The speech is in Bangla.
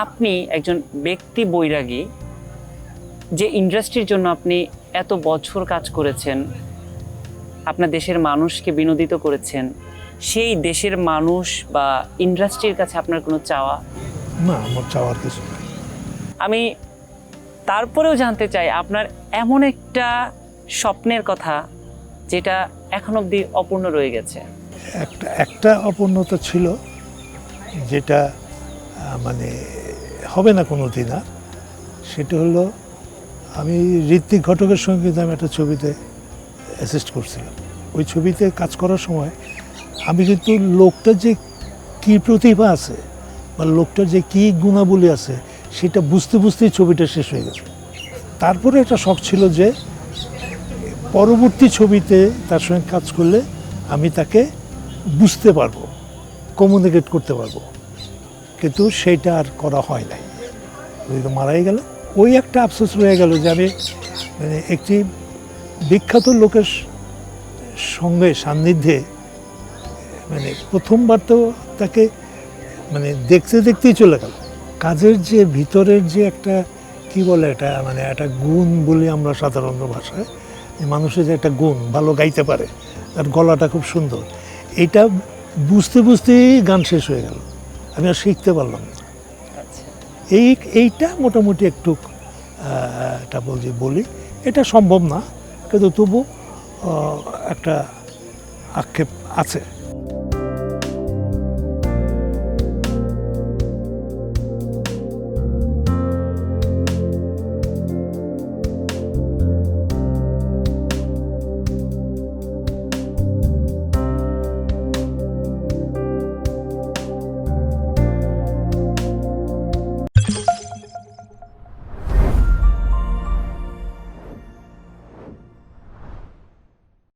আপনি একজন ব্যক্তি বৈরাগী, যে ইন্ডাস্ট্রির জন্য আপনি এত বছর কাজ করেছেন, আপনার দেশের মানুষকে বিনোদিত করেছেন, সেই দেশের মানুষ বা ইন্ডাস্ট্রির কাছে আপনার কোনো চাওয়া? না, আমার চাওয়ার কিছু নাই। আমি তারপরেও জানতে চাই আপনার এমন একটা স্বপ্নের কথা যেটা এখন অবধি অপূর্ণ রয়ে গেছে। একটা অপূর্ণতা ছিল, যেটা মানে হবে না কোনো দিন আর। সেটা হলো, আমি ঋত্বিক ঘটকের সঙ্গে কিন্তু আমি একটা ছবিতে অ্যাসিস্ট করছিলাম। ওই ছবিতে কাজ করার সময় আমি কিন্তু লোকটার যে কী প্রতিভা আছে বা লোকটার যে কী গুণাবলী আছে সেটা বুঝতে বুঝতেই ছবিটা শেষ হয়ে গেছে। তারপরে একটা শখ ছিল যে পরবর্তী ছবিতে তার সঙ্গে কাজ করলে আমি তাকে বুঝতে পারবো, কমিউনিকেট করতে পারবো, কিন্তু সেইটা আর করা হয় নাই। ওই তো মারাই গেল। ওই একটা আফসোস রয়ে গেল যে আমি মানে একটি বিখ্যাত লোকের সঙ্গে সান্নিধ্যে মানে প্রথমবার তো তাকে মানে দেখতে দেখতেই চলে গেল। কাজের যে ভিতরের যে একটা কি বলে এটা, মানে একটা গুণ বলি আমরা সাধারণ ভাষায়, মানুষের যে একটা গুণ, ভালো গাইতে পারে, তার গলাটা খুব সুন্দর, এটা বুঝতে বুঝতেই গান শেষ হয়ে গেল, আমি আর শিখতে পারলাম না। এইটা মোটামুটি একটু এটা বলি, এটা সম্ভব না, কিন্তু তবু একটা আক্ষেপ আছে।